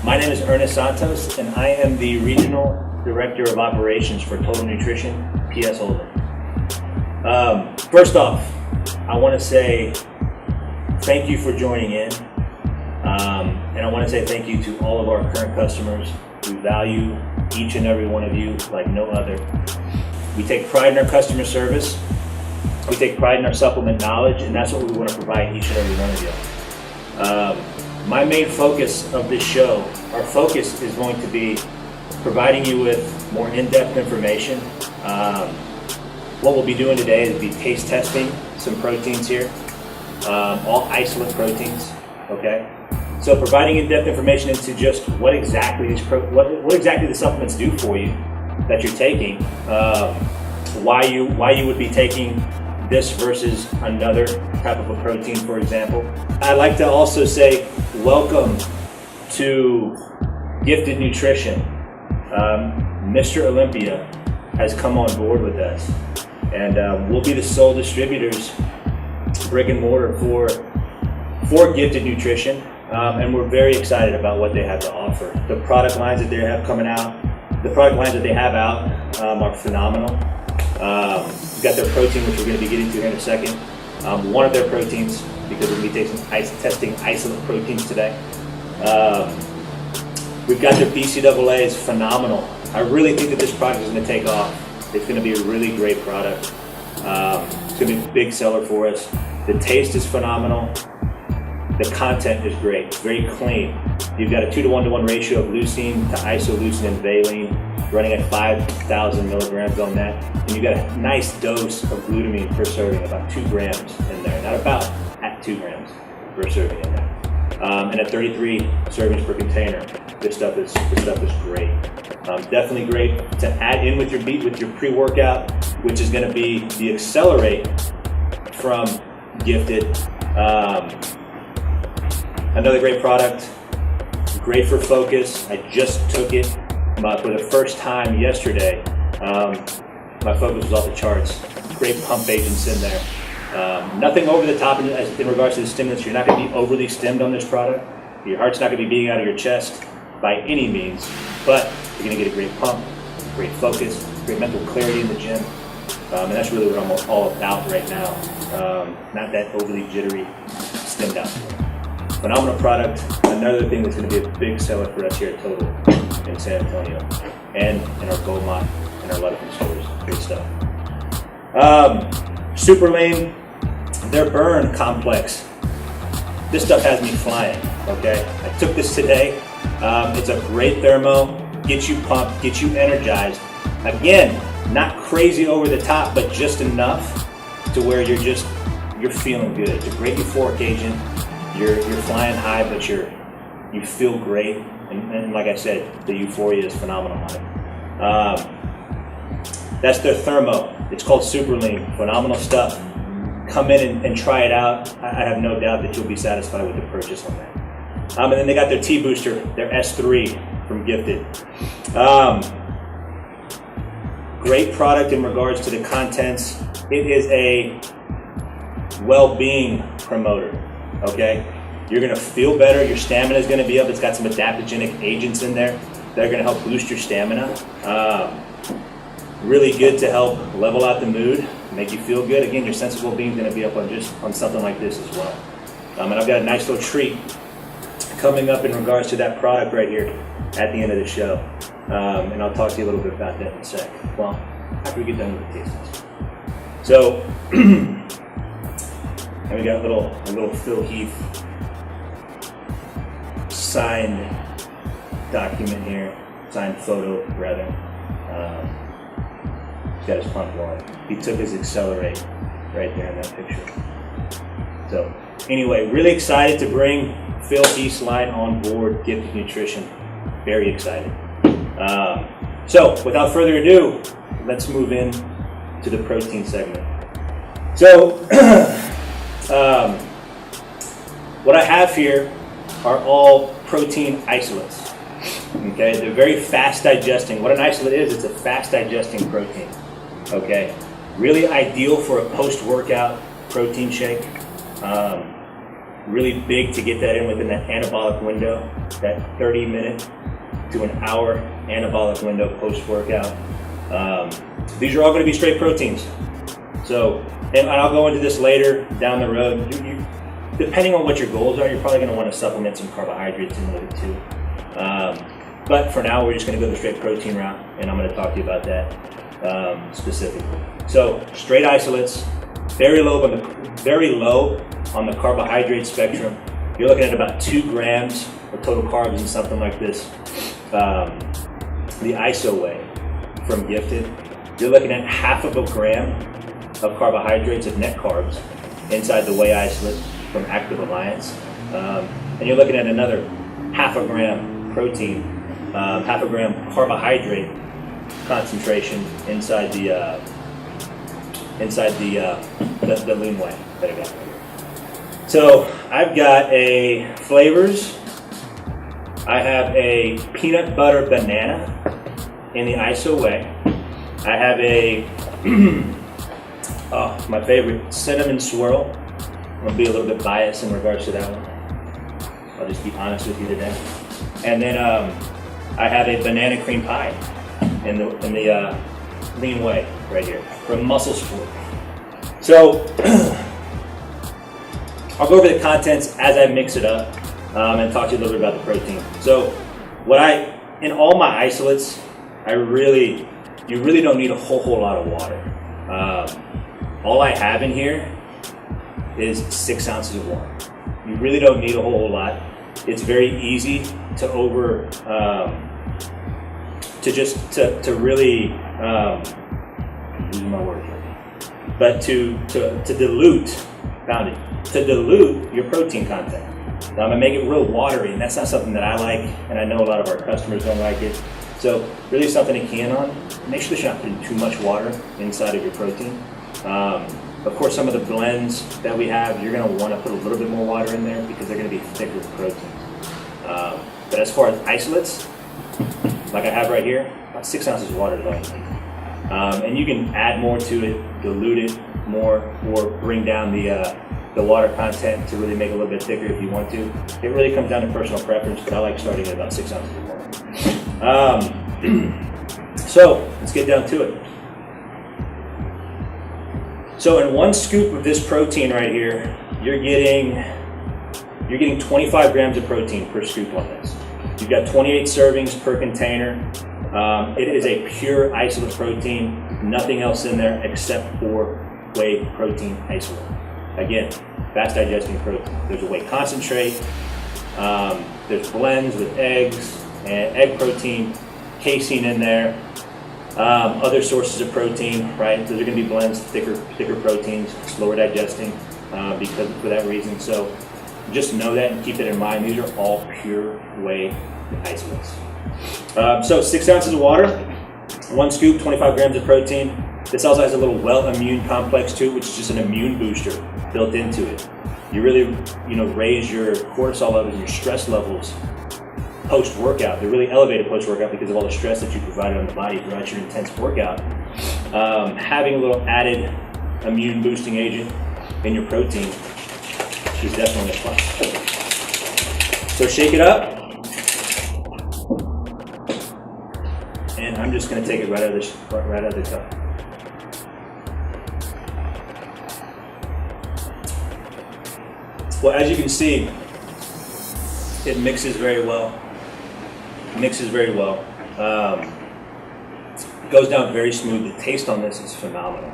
My name is Ernest Santos, and I am the Regional Director of Operations for Total Nutrition PS Holding. First off, I want to say thank you for joining in, and I want to say thank you to all of our current customers. We value each and every one of you like no other. We take pride in our customer service. We take pride in our supplement knowledge, and that's what we want to provide each and every one of you. My main focus of this show, our focus is going to be providing you with more in-depth information. What we'll be doing today is be taste testing some proteins here, all isolate proteins, okay? So providing in-depth information into just what exactly the supplements do for you that you're taking, why you would be taking this versus another type of a protein, for example. I'd like to also say welcome to Gifted Nutrition. Mr. Olympia has come on board with us, and we'll be the sole distributors, brick and mortar, for Gifted Nutrition, and we're very excited about what they have to offer. The product lines that they have coming out, the product lines that they have out are phenomenal. We've got their protein, which we're going to be getting to here in a second. One of their proteins, because we're going to be testing isolate proteins today. We've got their BCAA, is phenomenal. I really think that this product is going to take off. It's going to be a really great product. It's going to be a big seller for us. The taste is phenomenal. The content is great. It's very clean. You've got a 2-to-1 ratio of leucine to isoleucine and valine, running at 5,000 milligrams on that. And you've got a nice dose of glutamine per serving, about 2 grams in there. Not about, at 2 grams per serving in there. And at 33 servings per container. This stuff is great. Definitely great to add in with your pre-workout, which is going to be the Accelerate from Gifted. Another great product, great for focus. I just took it for the first time yesterday. My focus was off the charts. Great pump agents in there. Nothing over the top in regards to the stimulants. You're not going to be overly stimmed on this product. Your heart's not going to be beating out of your chest by any means, but you're going to get a great pump, great focus, great mental clarity in the gym. And that's really what I'm all about right now. Not that overly jittery, stimmed out. Phenomenal product. Another thing that's going to be a big seller for us here at Total in San Antonio and in our Beaumont and our Lufkin stores. Great stuff. Super Lean, their burn complex. This stuff has me flying, okay? I took this today. It's a great thermo, gets you pumped, gets you energized. Again, not crazy over the top, but just enough to where you're feeling good. It's a great euphoric agent. You're flying high, but you feel great, and like I said, the euphoria is phenomenal on it. That's their thermo. It's called Super Lean. Phenomenal stuff. Come in and try it out. I have no doubt that you'll be satisfied with the purchase on that. And then they got their T Booster, their S3 from Gifted. Great product in regards to the contents. It is a well-being promoter. Okay, you're going to feel better. Your stamina is going to be up. It's got some adaptogenic agents in there that are going to help boost your stamina. Really good to help level out the mood, make you feel good. Again, your sense of well-being is going to be up on something like this as well. And I've got a nice little treat coming up in regards to that product right here at the end of the show. And I'll talk to you a little bit about that in a sec. Well, after we get done with the tasting. So. And we got a little Phil Heath signed document here, signed photo rather. He's got his pump going. He took his Accelerate right there in that picture. So anyway, really excited to bring Phil Heath's line on board, Gifted Nutrition. Very excited. So without further ado, let's move in to the protein segment. So what I have here are all protein isolates. Okay, they're very fast digesting. What an isolate is, it's a fast digesting protein. Okay, really ideal for a post-workout protein shake. Really big to get that in within that anabolic window, that 30-minute to an hour anabolic window post-workout. These are all going to be straight proteins. So, and I'll go into this later down the road. Depending on what your goals are, you're probably going to want to supplement some carbohydrates in with it too. But for now, we're just going to go the straight protein route, and I'm going to talk to you about that specifically. So, straight isolates, very low on the carbohydrate spectrum. You're looking at about 2 grams of total carbs in something like this. The ISO whey from Gifted, you're looking at 1/2 gram of carbohydrates of net carbs inside the whey isolate from Active Alliance. And you're looking at another 1/2 gram protein, 1/2 gram carbohydrate concentration inside the lean whey that I got. So I've got a flavors. I have a peanut butter banana in the ISO whey. I have a my favorite cinnamon swirl. I'm gonna be a little bit biased in regards to that one. I'll just be honest with you today. And then I have a banana cream pie in the lean whey right here from Muscle Sport. So I'll go over the contents as I mix it up and talk to you a little bit about the protein. So in all my isolates, you really don't need a whole lot of water. All I have in here is 6 ounces of water. You really don't need a whole lot. It's very easy to really losing my word here, but to dilute your protein content. Now I'm gonna make it real watery, and that's not something that I like, and I know a lot of our customers don't like it. So really something to key in on. Make sure that you're not putting too much water inside of your protein. Of course, some of the blends that we have, you're going to want to put a little bit more water in there because they're going to be thicker proteins. But as far as isolates, like I have right here, about 6 ounces of water is all you need. And you can add more to it, dilute it more, or bring down the water content to really make it a little bit thicker if you want to. It really comes down to personal preference, but I like starting at about 6 ounces of water. So let's get down to it. So in 1 scoop of this protein right here, you're getting 25 grams of protein per scoop on this. You've got 28 servings per container. It is a pure isolate protein, nothing else in there except for whey protein isolate. Again, fast digesting protein. There's a whey concentrate, there's blends with eggs and egg protein, casein in there. Other sources of protein, right? Those are going to be blends, thicker proteins, slower digesting for that reason. So just know that and keep that in mind. These are all pure whey isolates. So 6 ounces of water, 1 scoop, 25 grams of protein. This also has a little well immune complex too, which is just an immune booster built into it. You really, raise your cortisol levels and your stress levels post-workout. They're really elevated post-workout because of all the stress that you provided on the body throughout your intense workout. Having a little added immune boosting agent in your protein is definitely a plus. So shake it up. And I'm just going to take it right out of the cup. Well, as you can see, it mixes very well. Goes down very smooth. The taste on this is phenomenal.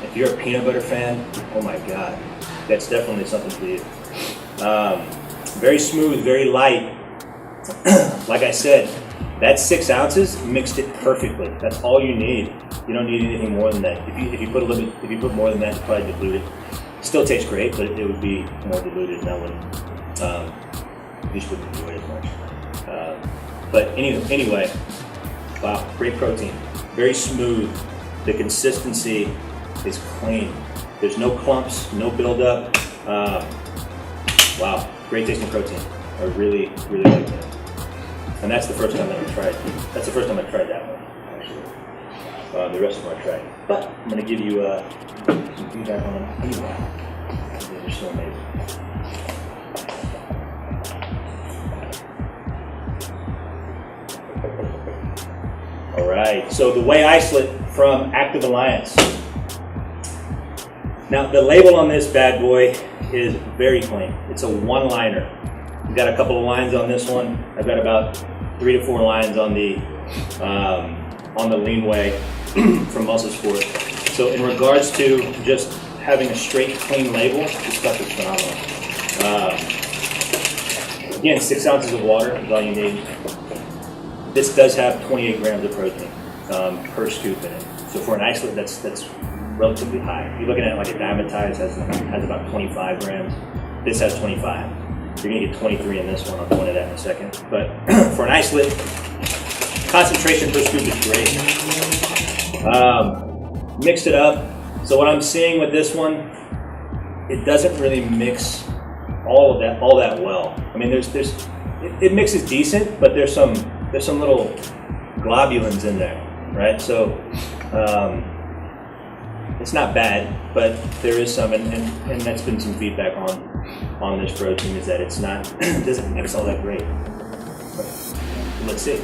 If you're a peanut butter fan, oh my God, that's definitely something for you. Very smooth, very light. Like I said, that 6 ounces mixed it perfectly. That's all you need. You don't need anything more than that. If you put more than that, you probably dilute it. Still tastes great, but it would be more diluted, and I wouldn't. You just wouldn't enjoy it as much. But anyway, wow, great protein. Very smooth. The consistency is clean. There's no clumps, no buildup. Wow, great tasting protein. I really like that. And that's the first time that I've tried. That's the first time I tried that one, actually. The rest of them I tried. But I'm going to give you some feedback on them anyway. They're so amazing. All right, so the whey isolate from Active Alliance. Now the label on this bad boy is very clean. It's a one-liner. We've got a couple of lines on this one. I've got about 3 to 4 lines on the lean whey from Muscle Sport. So in regards to just having a straight, clean label, this stuff is phenomenal. Again, 6 ounces of water is all you need. This does have 28 grams of protein per scoop in it. So for an isolate, that's relatively high. If you're looking at like a Dimetize has about 25 grams. This has 25. You're gonna get 23 in this one. I'll go into that in a second. But for an isolate, concentration per scoop is great. Mixed it up. So what I'm seeing with this one, it doesn't really mix all that well. I mean, it mixes decent, but there's some little globulins in there, right? So it's not bad, but there is some, and that's been some feedback on this protein, is that it doesn't mix all that great. But let's see.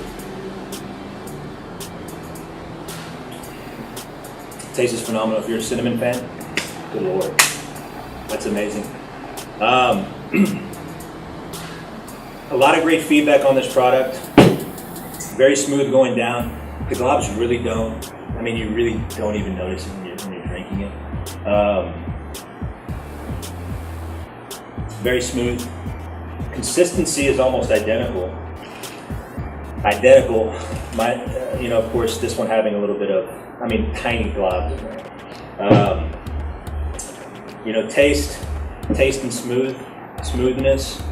Taste is phenomenal. If you're a cinnamon fan, good lord, that's amazing. A lot of great feedback on this product. Very smooth going down. The globs really don't. I mean, you really don't even notice it when you're drinking it. Very smooth. Consistency is almost identical. Of course, this one having a little bit of, tiny globs in there. Taste and smoothness.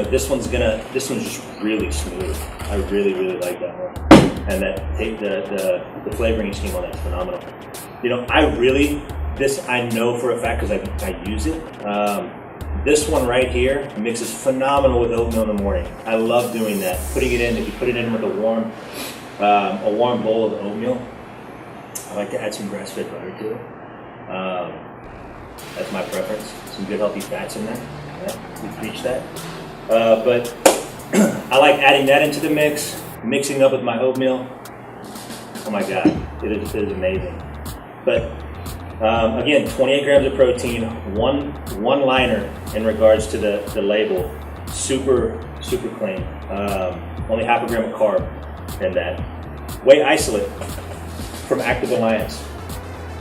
This one's just really smooth. I really like that one, and the flavoring scheme on that's phenomenal. I know for a fact because I use it. This one right here mixes phenomenal with oatmeal in the morning. I love doing that. Putting it in, if you put it in with a warm bowl of oatmeal. I like to add some grass-fed butter to it. That's my preference. Some good healthy fats in there. Yeah, we preach that. But I like adding that into the mix, mixing up with my oatmeal. Oh my God, it is amazing. But again, 28 grams of protein, one liner in regards to the label, super clean. Only half a gram of carb in that. Whey isolate from Active Alliance.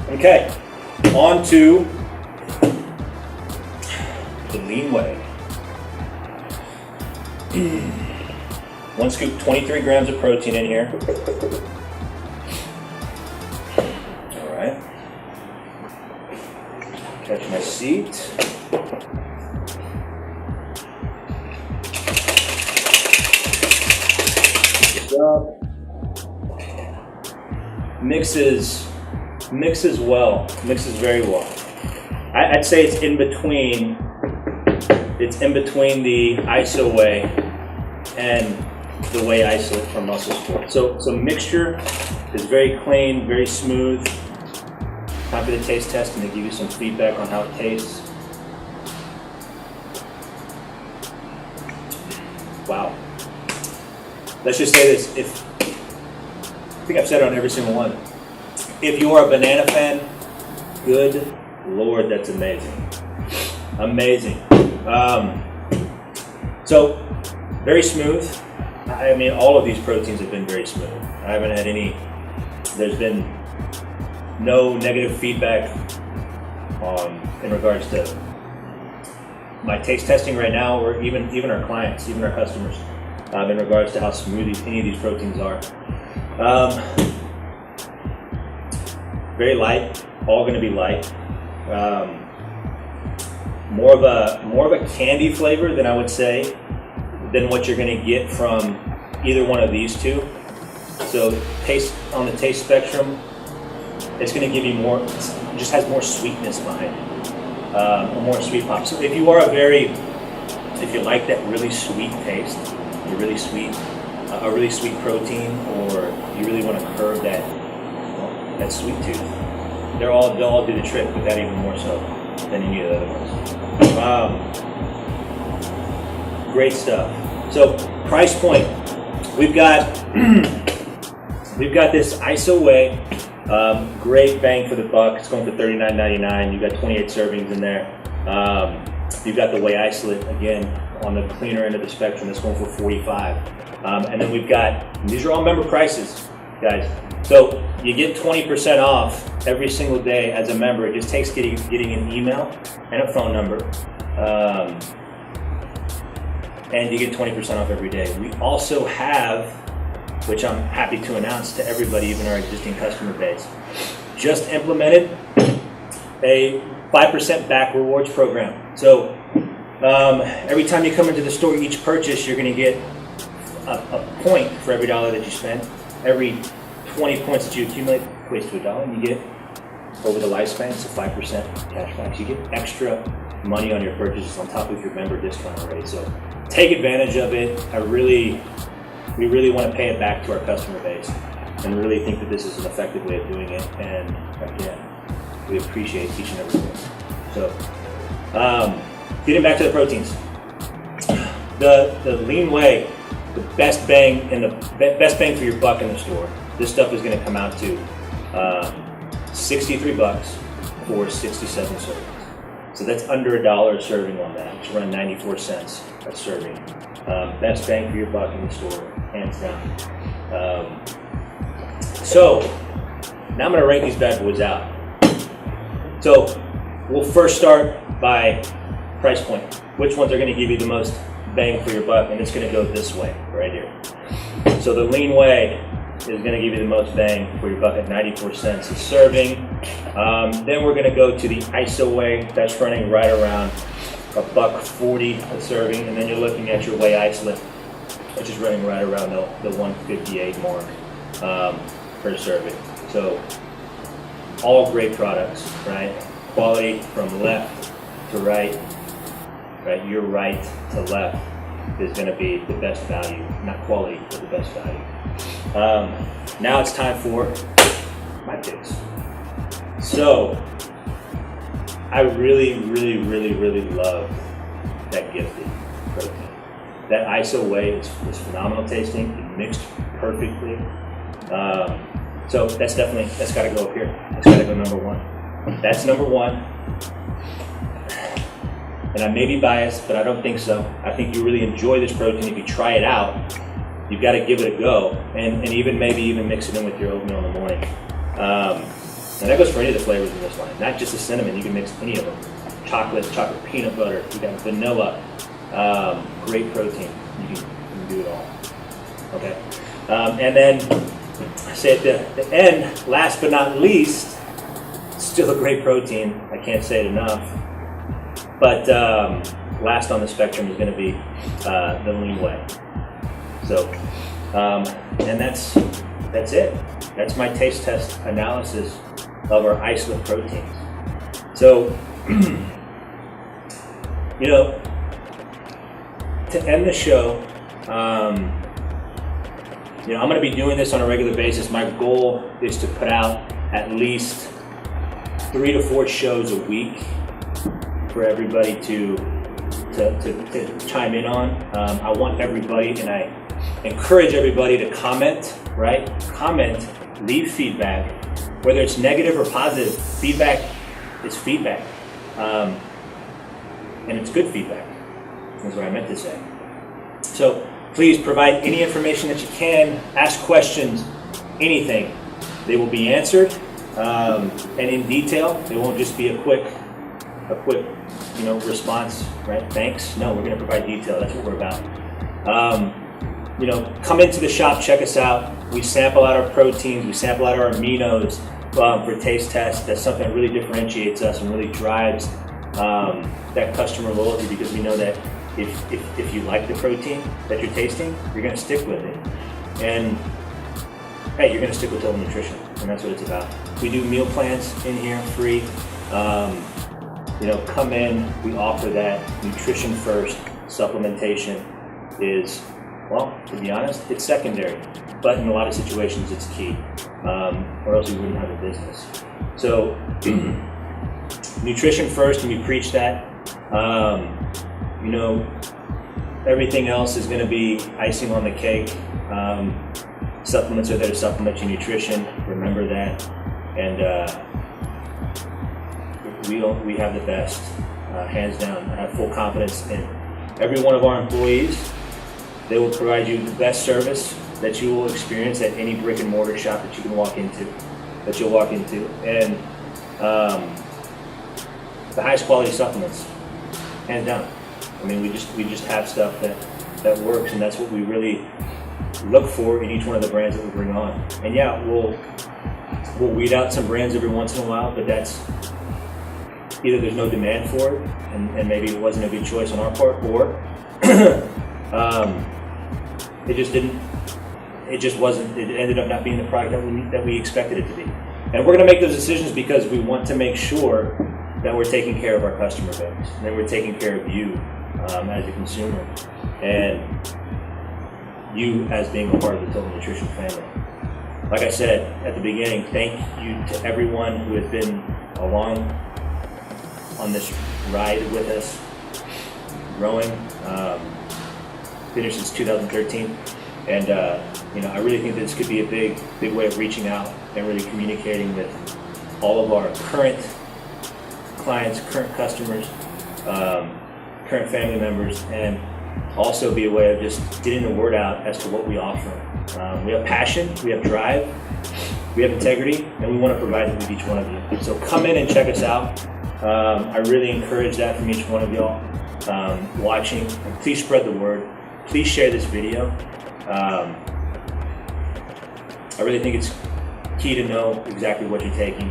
Okay, on to the lean whey. 1 scoop, 23 grams of protein in here. All right. Catch my seat. Mixes well. Mixes very well. I'd say it's in between. It's in between the ISO whey and the whey isolate from Muscle Sport. So mixture is very clean, very smooth. Time for the taste test and to give you some feedback on how it tastes. Wow. Let's just say this. I think I've said it on every single one. If you are a banana fan, good Lord, that's amazing. Amazing. So, very smooth. All of these proteins have been very smooth. I haven't had there's been no negative feedback in regards to my taste testing right now, or even our clients, even our customers, in regards to how smooth any of these proteins are. Very light, all going to be light. More of a candy flavor than I would say than what you're going to get from either one of these two. So on the taste spectrum, it's going to give you more. It just has more sweetness behind it, a more sweet pop. So if you like that really sweet taste, a really sweet protein, or you really want to curb that sweet tooth, they'll all do the trick, but that even more so than any of the other ones. Great stuff. So price point, we've got we've got this ISO whey, great bang for the buck. It's going for $39.99. You've got 28 servings in there. You've got the whey isolate, again, on the cleaner end of the spectrum. That's going for $45. And then we've got, these are all member prices, guys. So you get 20% off every single day as a member. It just takes getting an email and a phone number. And you get 20% off every day. We also have, which I'm happy to announce to everybody, even our existing customer base, just implemented a 5% back rewards program. So every time you come into the store, each purchase, you're going to get a point for every dollar that you spend. Every 20 points that you accumulate equates to $1, and you get, over the lifespan, it's a 5% cash back. So you get extra money on your purchases on top of your member discount rate. So take advantage of it. We really want to pay it back to our customer base, and really think that this is an effective way of doing it. And again, we appreciate each and every one. So, getting back to the proteins, the lean whey, the best bang for your buck in the store. This stuff is going to come out to $63 for 67 servings. So that's under $1 a serving on that. It's around 94 cents a serving. Best bang for your buck in the store, hands down. So now I'm going to rank these bad boys out. So we'll first start by price point. Which ones are going to give you the most bang for your buck? And it's going to go this way, right here. So the lean whey is going to give you the most bang for your buck at 94 cents a serving. Then we're going to go to the ISO whey. That's running right around $1.40 a serving. And then you're looking at your whey isolate, which is running right around the 158 mark per serving. So all great products, right? Quality from left to right, your right to left is going to be the best value, not quality, but the best value. Now it's time for my picks. So I really love that Gifted protein. That ISO whey was phenomenal tasting. It mixed perfectly. So that's got to go up here. That's got to go number one. That's number one. And I may be biased, but I don't think so. I think you really enjoy this protein. If you try it out, you've got to give it a go, and maybe even mix it in with your oatmeal in the morning. And that goes for any of the flavors in this line, not just the cinnamon. You can mix any of them. Chocolate peanut butter. You got vanilla. Great protein. You can do it all. Okay. And then I say at the end, last but not least, still a great protein. I can't say it enough. But last on the spectrum is going to be the lean whey. So, and that's it. That's my taste test analysis of our isolate proteins. So, to end the show, I'm going to be doing this on a regular basis. My goal is to put out at least 3 to 4 shows a week for everybody to chime in on. I want everybody, and I encourage everybody to comment, right? Comment, leave feedback, whether it's negative or positive. Feedback is feedback. And it's good feedback, is what I meant to say. So please provide any information that you can, ask questions, anything. They will be answered, and in detail. It won't just be a quick response, right? Thanks. No, we're going to provide detail. That's what we're about. Come into the shop, check us out. We sample out our proteins, we sample out our aminos for taste tests. That's something that really differentiates us and really drives that customer loyalty, because we know that if you like the protein that you're tasting, you're going to stick with it. And hey, you're going to stick with Total Nutrition, and that's what it's about. We do meal plans in here, free. Come in, we offer that. Nutrition first, supplementation is, well, to be honest, it's secondary, but in a lot of situations it's key, or else we wouldn't have a business. So, nutrition first, and we preach that. Everything else is going to be icing on the cake. Supplements are there to supplement your nutrition. Remember that. And we have the best, hands down. I have full confidence in every one of our employees. They will provide you the best service that you will experience at any brick and mortar shop that you can walk into, and the highest quality supplements, hands down. I mean, we just have stuff that works, and that's what we really look for in each one of the brands that we bring on. And yeah, we'll weed out some brands every once in a while, but that's either there's no demand for it, and maybe it wasn't a good choice on our part, or it just wasn't. It ended up not being the product that we expected it to be. And we're going to make those decisions because we want to make sure that we're taking care of our customer base, and that we're taking care of you as a consumer, and you as being a part of the Total Nutrition family. Like I said at the beginning, thank you to everyone who has been along on this ride with us, growing. Been here since 2013, and I really think that this could be a big way of reaching out and really communicating with all of our current clients, current customers, current family members, and also be a way of just getting the word out as to what we offer. We have passion, we have drive, we have integrity, and we want to provide it with each one of you. So come in and check us out. I really encourage that from each one of y'all watching. And please spread the word. Please share this video. I really think it's key to know exactly what you're taking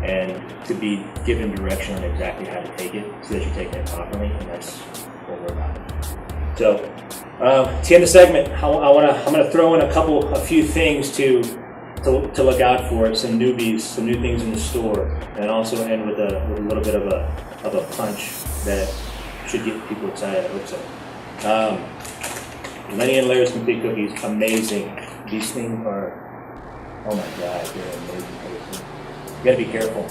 and to be given direction on exactly how to take it so that you're taking it properly, and that's what we're about. So, to end the segment, I'm going to throw in a few things to look out for, some newbies, some new things in the store, and also end with a little bit of a punch that should get people excited. I hope so. Lenny and Larry's Complete Cookies, amazing. These things are, oh my God, they're amazing. You gotta be careful.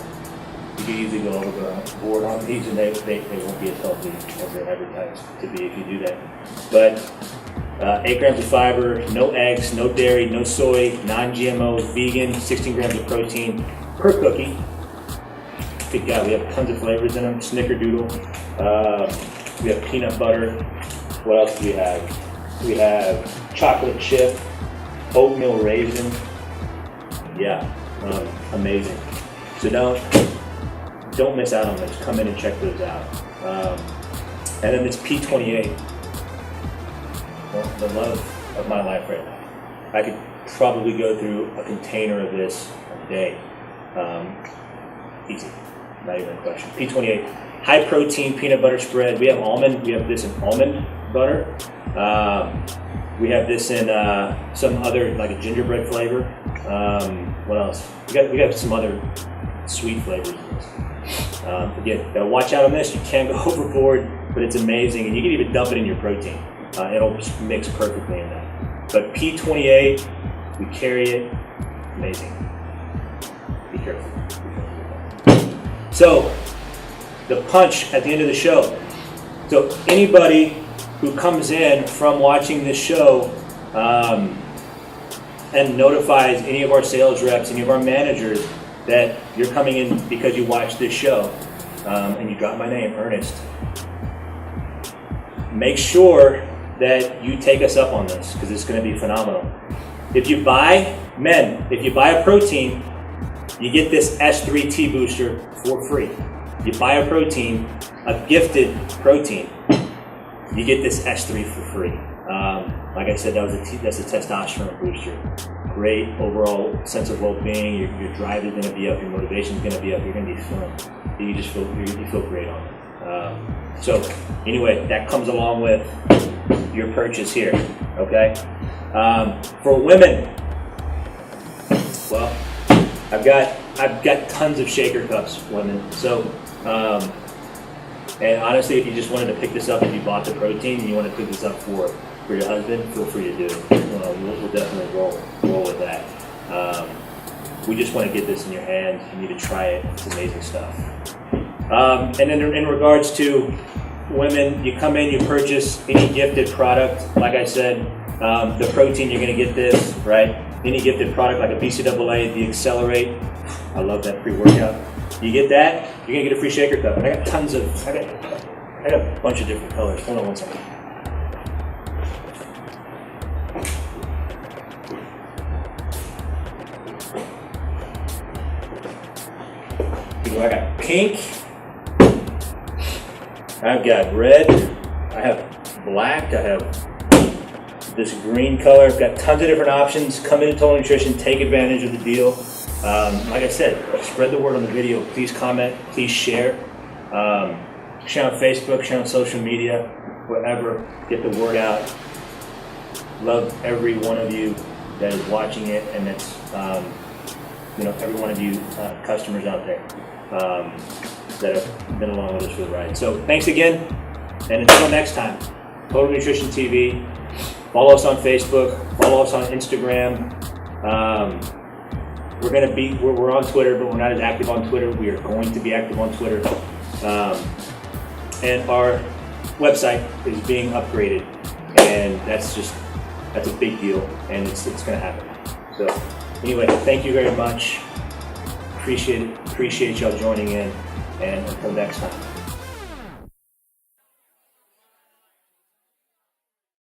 You can easily go overboard on these, and they won't be as healthy as they're advertised to be if you do that. But 8 grams of fiber, no eggs, no dairy, no soy, non-GMO, vegan, 16 grams of protein per cookie. Good God, we have tons of flavors in them. Snickerdoodle. We have peanut butter. What else do we have? We have chocolate chip, oatmeal raisin. Yeah, amazing. So don't miss out on those. Come in and check those out. And then this P28, well, the love of my life right now. I could probably go through a container of this a day. Easy, not even a question. P28, high protein peanut butter spread. We have this in almond butter. We have this in some other, like a gingerbread flavor. What else? We got some other sweet flavors in this. Again, gotta watch out on this. You can't go overboard, but it's amazing, and you can even dump it in your protein. It'll just mix perfectly in that. But P28, we carry it. Amazing. Be careful. So, the punch at the end of the show. So anybody who comes in from watching this show and notifies any of our sales reps, any of our managers, that you're coming in because you watched this show and you drop my name, Ernest, make sure that you take us up on this, because it's going to be phenomenal. If you buy a protein, you get this S3T booster for free. You buy a protein, a gifted protein, you get this S3 for free. Like I said, that's a testosterone booster. Great overall sense of well-being. Your drive is going to be up. Your motivation is going to be up. You're going to be feeling. You feel great on it. So anyway, that comes along with your purchase here. Okay. For women, well, I've got tons of shaker cups, women. So. And honestly, if you just wanted to pick this up, if you bought the protein and you want to pick this up for your husband, feel free to do it. We'll definitely roll with that. We just want to get this in your hands. You need to try it. It's amazing stuff. And then in regards to women, you come in, you purchase any gifted product. Like I said, the protein, you're going to get this, right? any gifted product like a BCAA, the Accelerate. I love that pre-workout. You get that, you're gonna get a free shaker cup. And I got tons of, I got a bunch of different colors. Hold on one second. I got pink, I've got red, I have black, I have this green color. I've got tons of different options. Come into Total Nutrition, take advantage of the deal. Like I said, spread the word on the video. Please comment, please share. Share on Facebook, share on social media, whatever. Get the word out. Love every one of you that is watching it, and that's every one of you customers out there that have been along with us for the ride. So thanks again, and until next time, Total Nutrition TV. Follow us on Facebook. Follow us on Instagram. We're on Twitter, but we're not as active on Twitter. We are going to be active on Twitter, and our website is being upgraded, and that's a big deal, and it's going to happen. So anyway, thank you very much. Appreciate y'all joining in, and until next time.